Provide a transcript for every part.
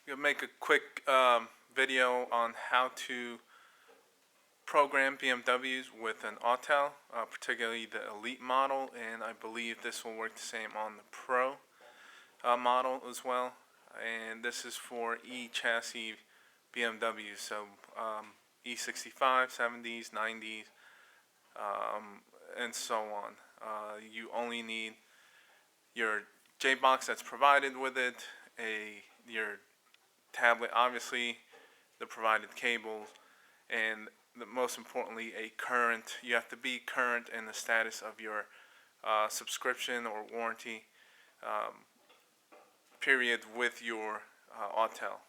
Gonna make a quick video on how to program BMWs with an Autel, particularly the Elite model, and I believe this will work the same on the Pro model as well. And this is for E chassis BMWs, so E65, 70s, 90s, and so on. You only need your J-box that's provided with it, your tablet, obviously, the provided cables, and most importantly, you have to be current in the status of your subscription or warranty period with your Autel.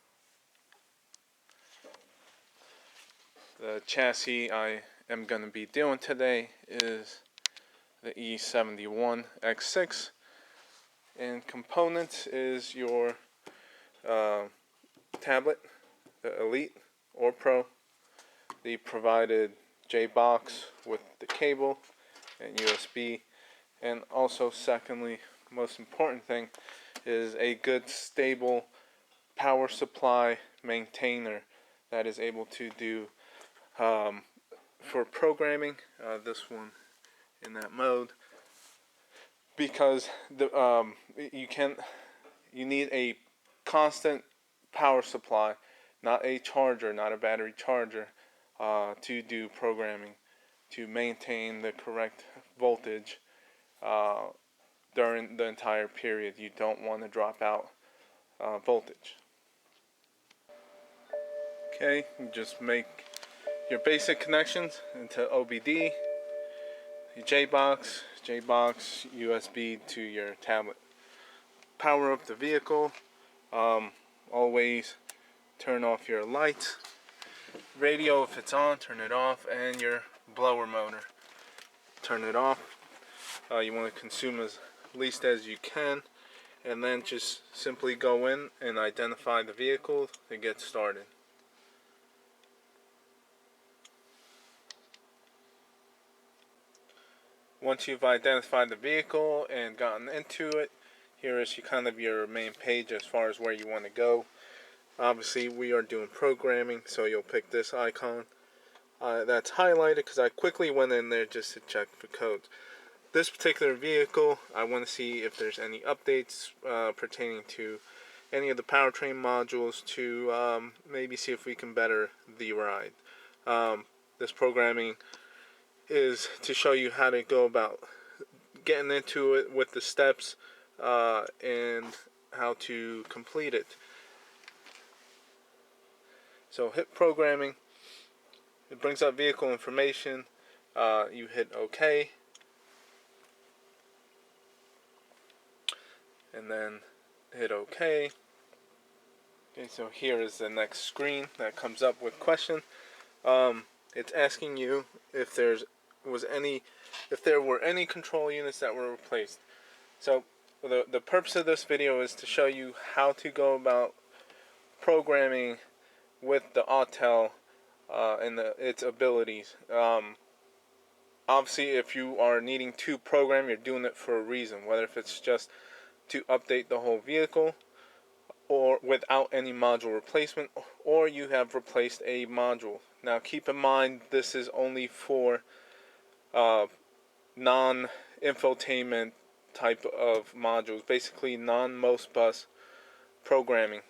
The chassis I am going to be doing today is the E71X6, and components is your tablet, the Elite or Pro, the provided J-box with the cable and USB, and also secondly, most important thing, is a good stable power supply maintainer that is able to do for programming, this one in that mode, because you need a constant power supply, not a charger, not a battery charger, to do programming, to maintain the correct voltage during the entire period. You don't want to drop out voltage. Okay, you just make your basic connections into OBD, your J-box, USB to your tablet. Power up the vehicle. Always turn off your lights. Radio, if it's on, turn it off, and your blower motor, turn it off. You want to consume as least as you can, and then just simply go in and identify the vehicle to get started. Once you've identified the vehicle and gotten into it, here is your main page as far as where you want to go. Obviously, we are doing programming, so you'll pick this icon that's highlighted because I quickly went in there just to check for codes. This particular vehicle, I want to see if there's any updates pertaining to any of the powertrain modules to maybe see if we can better the ride. This programming is to show you how to go about getting into it with the steps and how to complete it. So hit programming, it brings up vehicle information, you hit OK, and then hit OK. Okay, so here is the next screen that comes up with question. It's asking you if there were any control units that were replaced. So the purpose of this video is to show you how to go about programming with the Autel and its abilities. Obviously, if you are needing to program, you're doing it for a reason, whether if it's just to update the whole vehicle or without any module replacement, or you have replaced a module. Now keep in mind, this is only for non-infotainment type of modules, basically non-most bus programming.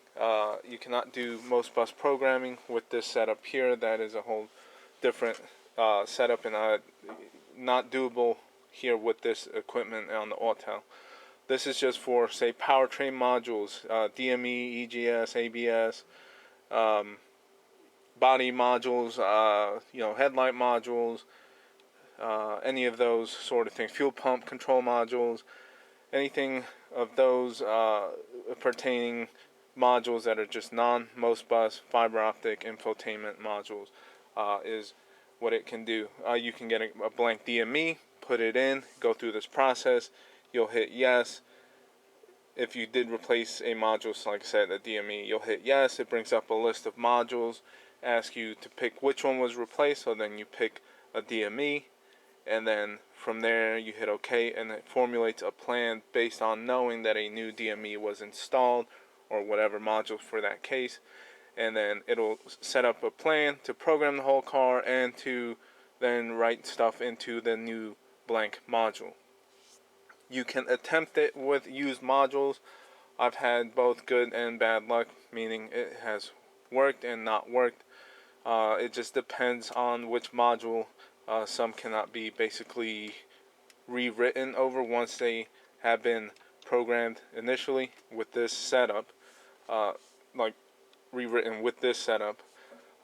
You cannot do most bus programming with this setup here. That is a whole different setup, and not doable here with this equipment on the Autel. This is just for, say, powertrain modules, DME, EGS, ABS, body modules, headlight modules, any of those sort of things, fuel pump control modules, anything of those pertaining modules that are just non-most bus fiber optic infotainment modules is what it can do. You can get a blank DME, put it in, go through this process. You'll hit yes. If you did replace a module, so like I said, the DME, you'll hit yes. It brings up a list of modules, asks you to pick which one was replaced, so then you pick a DME, and then from there you hit OK, and it formulates a plan based on knowing that a new DME was installed or whatever module for that case, and then it'll set up a plan to program the whole car and to then write stuff into the new blank module. You can attempt it with used modules. I've had both good and bad luck, meaning it has worked and not worked. It just depends on which module. Some cannot be basically rewritten over once they have been programmed initially with this setup, like rewritten with this setup,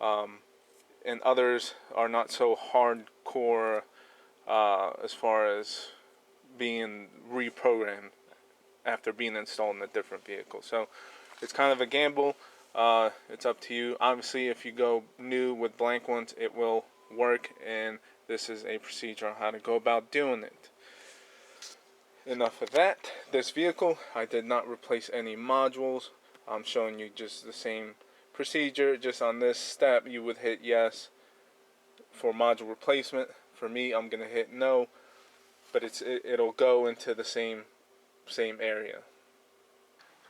and others are not so hardcore as far as being reprogrammed after being installed in a different vehicle. So it's kind of a gamble. It's up to you. Obviously, if you go new with blank ones, it will work, and this is a procedure on how to go about doing it. Enough of that. This vehicle, I did not replace any modules. I'm showing you just the same procedure. Just on this step, you would hit yes for module replacement. For me, I'm going to hit no, but it'll go into the same area.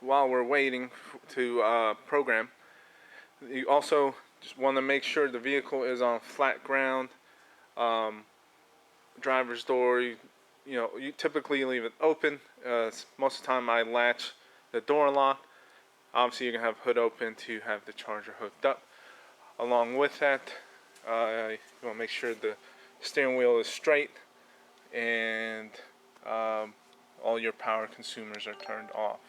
While we're waiting to program, you also just want to make sure the vehicle is on flat ground. Driver's door, you typically leave it open. Most of the time I latch the door lock. Obviously, you're going to have hood open to have the charger hooked up. Along with that, you want to make sure the steering wheel is straight and all your power consumers are turned off.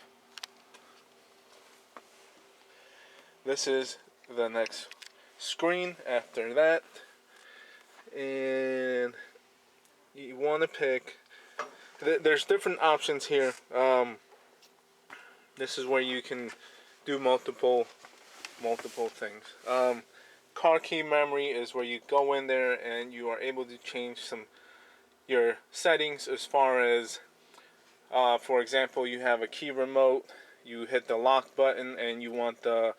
This is the next screen after that, and you want to pick, there's different options here. This is where you can do multiple things. Car key memory is where you go in there and you are able to change your settings as far as, for example, you have a key remote, you hit the lock button and you want the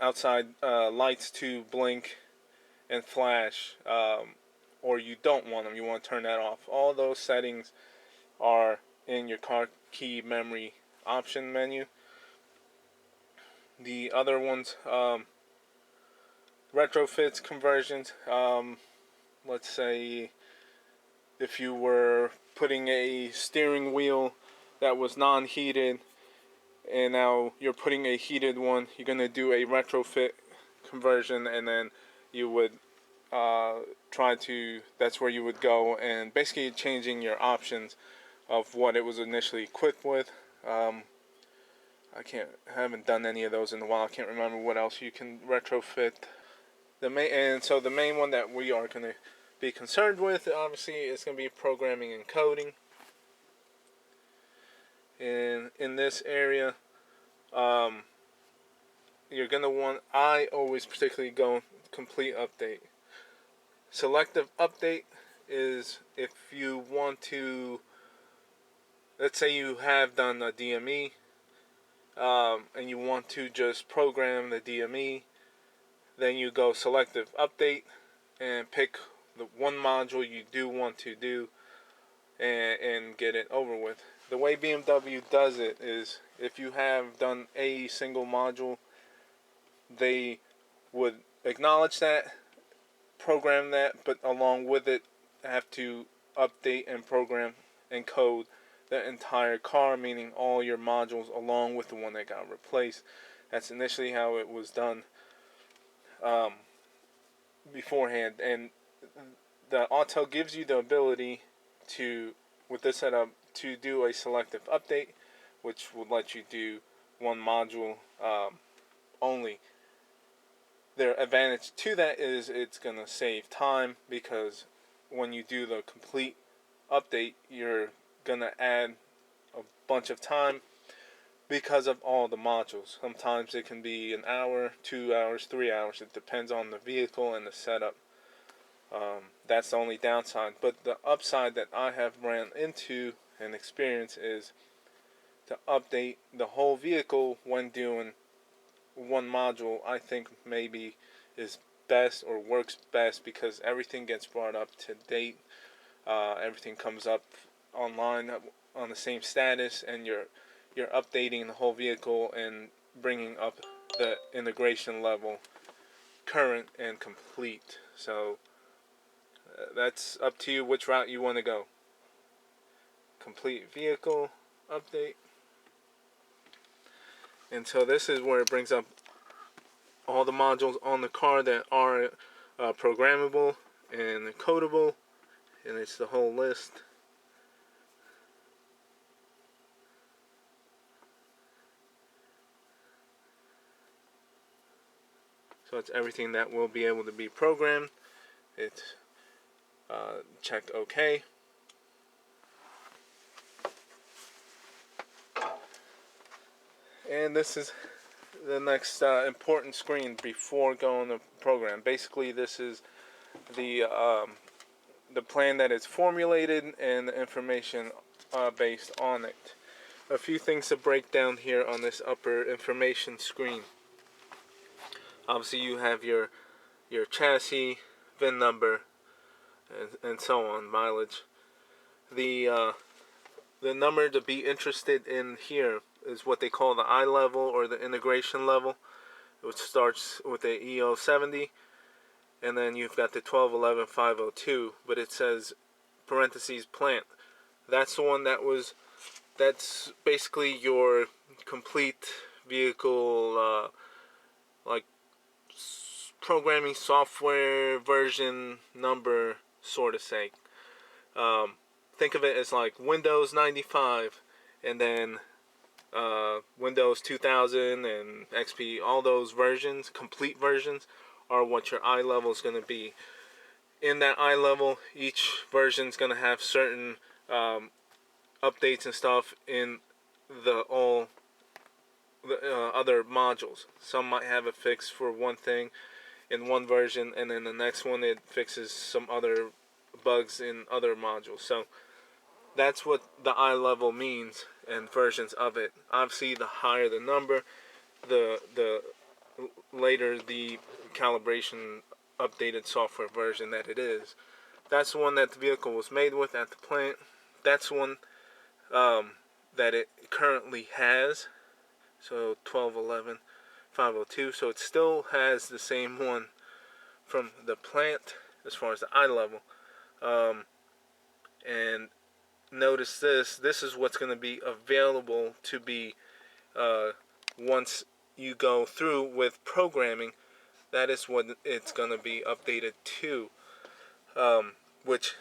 outside lights to blink and flash, or you don't want them, you want to turn that off. All those settings are in your car key memory option menu. The other ones, retrofits, conversions. Let's say if you were putting a steering wheel that was non-heated and now you're putting a heated one, you're going to do a retrofit conversion, and then you would that's where you would go and basically changing your options of what it was initially equipped with. I haven't done any of those in a while. I can't remember what else you can retrofit. The main one that we are going to be concerned with, obviously, is going to be programming and coding. And in this area, you're going to want, I always particularly go complete update. Selective update is if you want to, let's say you have done a DME, and you want to just program the DME, then you go selective update and pick the one module you do want to do and get it over with. The way BMW does it is if you have done a single module, they would acknowledge that, program that, but along with it have to update and program and code the entire car, meaning all your modules along with the one that got replaced. That's initially how it was done beforehand, and the Autel gives you the ability to, with this setup, to do a selective update, which will let you do one module only. Their advantage to that is it's going to save time, because when you do the complete update, you're going to add a bunch of time because of all the modules. Sometimes it can be an hour, 2 hours, 3 hours. It depends on the vehicle and the setup. That's the only downside. But the upside that I have ran into and experienced is to update the whole vehicle when doing one module. I think maybe is best or works best because everything gets brought up to date. Everything comes up online on the same status, and you're updating the whole vehicle and bringing up the integration level current and complete. So that's up to you which route you want to go. Complete vehicle update. And so this is where it brings up all the modules on the car that are programmable and codable, and it's the whole list. So it's everything that will be able to be programmed. It's check OK. And this is the next important screen before going to program. Basically, this is the plan that is formulated and the information based on it. A few things to break down here on this upper information screen. Obviously, you have your chassis, VIN number, and so on, mileage. The number to be interested in here is what they call the I level or the integration level, which starts with the EO70, and then you've got the 1211-502, but it says parentheses plant. That's the one that's basically your complete vehicle like programming software version number, sort of say. Think of it as like Windows 95 and then Windows 2000 and XP. All those versions, complete versions, are what your I level is going to be. In that I level, each version is going to have certain updates and stuff in the other modules. Some might have a fix for one thing in one version, and then the next one it fixes some other bugs in other modules. So that's what the I level means and versions of it. Obviously, the higher the number, the later the calibration updated software version that it is. That's the one that the vehicle was made with at the plant. That's one that it currently has. So 1211-502. So it still has the same one from the plant as far as the I level. And notice this is what's going to be available to be once you go through with programming. That is what it's going to be updated to, which,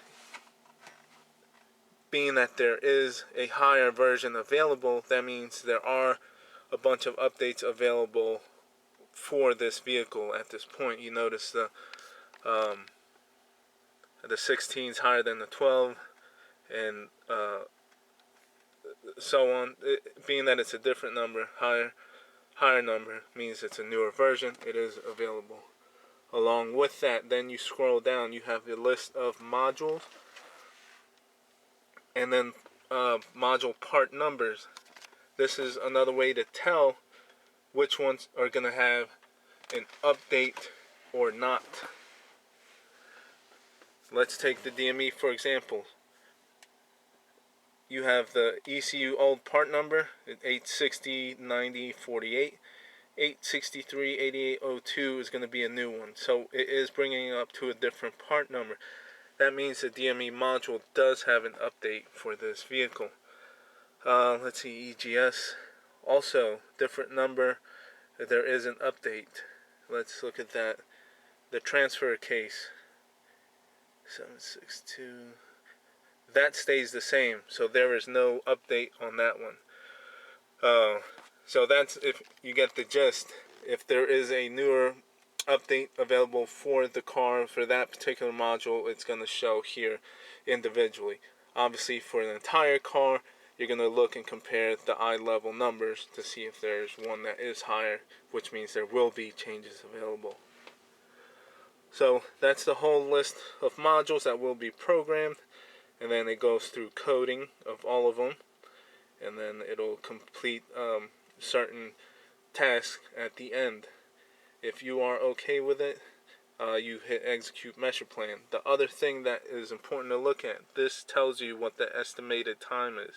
being that there is a higher version available, that means there are a bunch of updates available for this vehicle at this point. You notice the 16 is higher than the 12, and so on. Being that it's a different number, higher number means it's a newer version. It is available. Along with that, then you scroll down, you have the list of modules, and then module part numbers. This is another way to tell which ones are going to have an update or not. Let's take the DME for example. You have the ECU old part number, 860-90-48. 863-8802 is going to be a new one. So it is bringing it up to a different part number. That means the DME module does have an update for this vehicle. Let's see, EGS. Also, different number. There is an update. Let's look at that. The transfer case. 762. That stays the same. So there is no update on that one. So that's, if you get the gist. If there is a newer update available for the car, for that particular module, it's going to show here individually. Obviously, for the entire car, you're going to look and compare the I level numbers to see if there's one that is higher, which means there will be changes available. So that's the whole list of modules that will be programmed, and then it goes through coding of all of them, and then it'll complete certain tasks at the end. If you are okay with it, you hit execute measure plan. The other thing that is important to look at, this tells you what the estimated time is.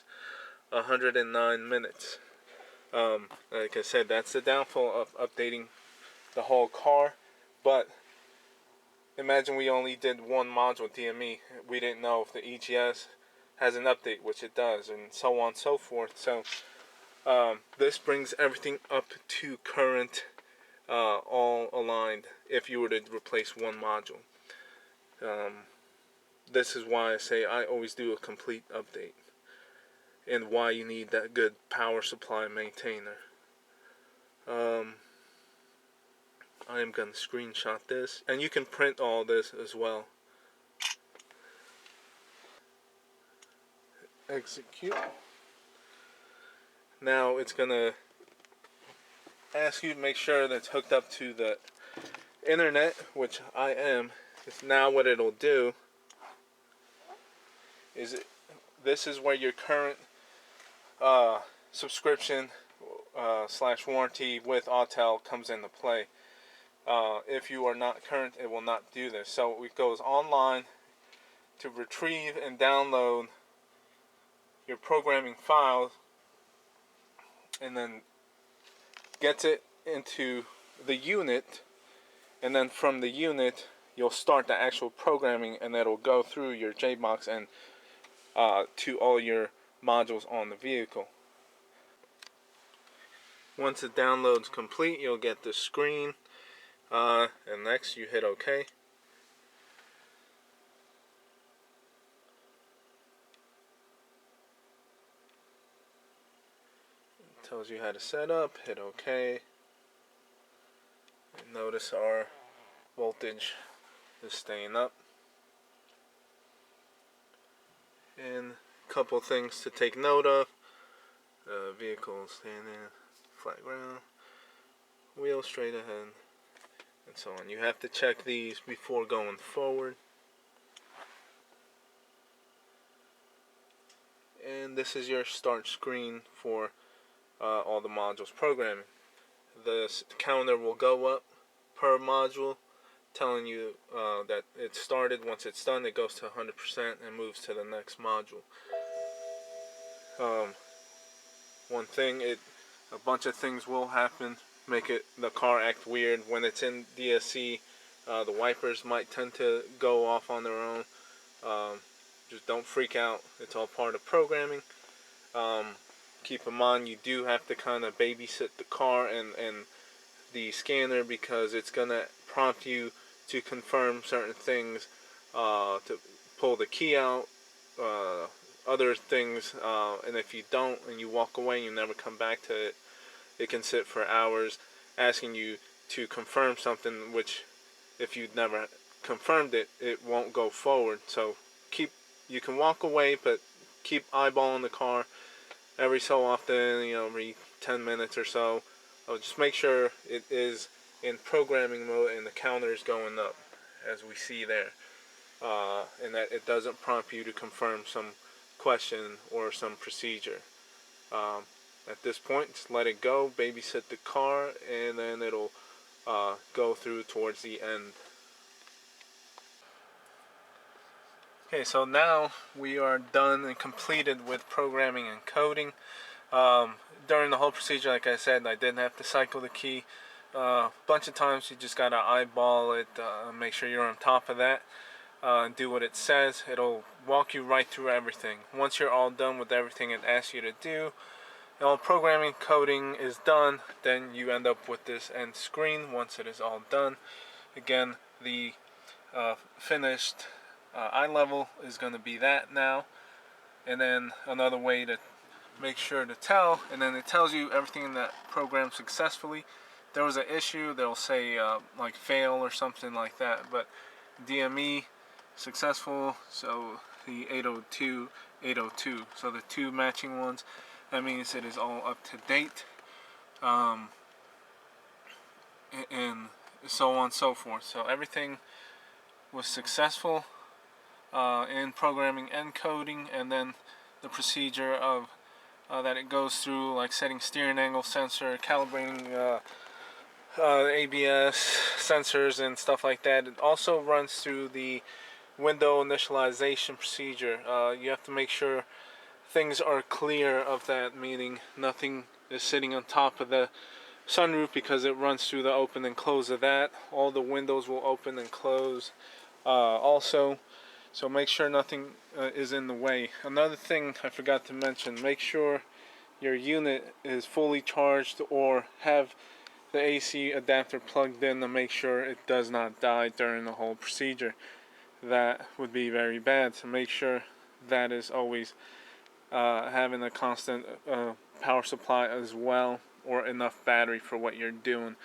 109 minutes. Like I said, that's the downfall of updating the whole car. But imagine we only did one module DME. We didn't know if the EGS has an update, which it does, and so on and so forth. So this brings everything up to current, all aligned, if you were to replace one module. This is why I say I always do a complete update, and why you need that good power supply maintainer. I am going to screenshot this, and you can print all this as well. Execute. Now it's going to ask you to make sure that's hooked up to the internet, which I am. Now what it'll do is this is where your current subscription / warranty with Autel comes into play. If you are not current, it will not do this. So it goes online to retrieve and download your programming files, and then gets it into the unit, and then from the unit you'll start the actual programming, and that'll go through your JBox and to all your modules on the vehicle. Once the download's complete, you'll get this screen, and next you hit OK. It tells you how to set up, hit OK. And notice our voltage is staying up. And a couple things to take note of. Vehicle standing flat ground, wheel straight ahead, and so on. You have to check these before going forward. And this is your start screen for all the modules programming. The counter will go up per module, telling you that it started. Once it's done, it goes to 100% and moves to the next module. One thing, a bunch of things will happen, make the car act weird. When it's in DSC, the wipers might tend to go off on their own. Just don't freak out. It's all part of programming. Keep in mind, you do have to kind of babysit the car and the scanner, because it's going to prompt you to confirm certain things, to pull the key out, other things, and if you don't and you walk away and you never come back to it, it can sit for hours asking you to confirm something, which if you've never confirmed it, it won't go forward. So you can walk away, but keep eyeballing the car every so often, every 10 minutes or so. Just make sure it is in programming mode and the counter is going up, as we see there, and that it doesn't prompt you to confirm some question or some procedure. At this point, just let it go, babysit the car, and then it'll go through towards the end. Okay, so now we are done and completed with programming and coding. During the whole procedure, like I said, I didn't have to cycle the key. A bunch of times you just gotta eyeball it, make sure you're on top of that, and do what it says. It'll walk you right through everything. Once you're all done with everything it asks you to do, and all programming, coding is done, then you end up with this end screen once it is all done. Again, the finished eye level is going to be that now, and then another way to make sure to tell, and then it tells you everything in that program successfully. If there was an issue, they'll say like fail or something like that, but DME successful, so the 802, 802, so the two matching ones, that means it is all up to date, and so on and so forth. So everything was successful in programming and coding, and then the procedure of that it goes through, like setting steering angle sensor, calibrating ABS sensors and stuff like that. It also runs through the window initialization procedure. You have to make sure things are clear of that, meaning nothing is sitting on top of the sunroof because it runs through the open and close of that. All the windows will open and close also, so make sure nothing is in the way. Another thing I forgot to mention, make sure your unit is fully charged or have the AC adapter plugged in to make sure it does not die during the whole procedure. That would be very bad, so make sure that is always having a constant power supply as well, or enough battery for what you're doing.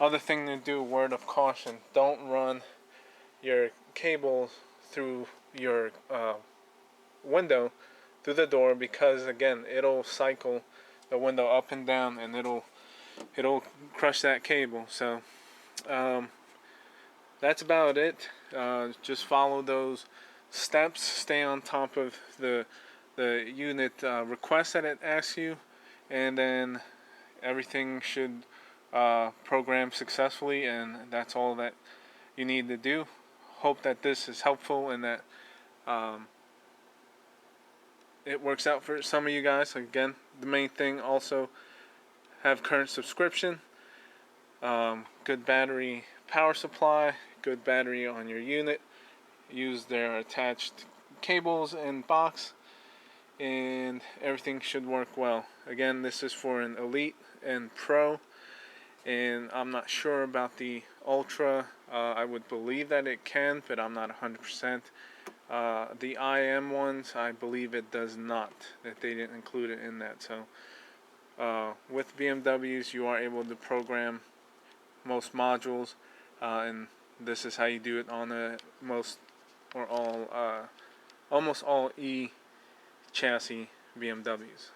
Other thing to do, word of caution, don't run your cables through your window, through the door, because again, it'll cycle the window up and down and it'll crush that cable. So that's about it. Just follow those steps, stay on top of the unit request that it asks you, and then everything should program successfully, and that's all that you need to do. Hope that this is helpful and that it works out for some of you guys. Again, the main thing, also have current subscription, good battery power supply, good battery on your unit, use their attached cables and box, and everything should work well. Again, this is for an Elite and Pro, and I'm not sure about the Ultra. I would believe that it can, but I'm not 100%. The IM ones, I believe it does not, that they didn't include it in that. So with BMWs, you are able to program most modules, and this is how you do it on the most or all almost all E chassis BMWs.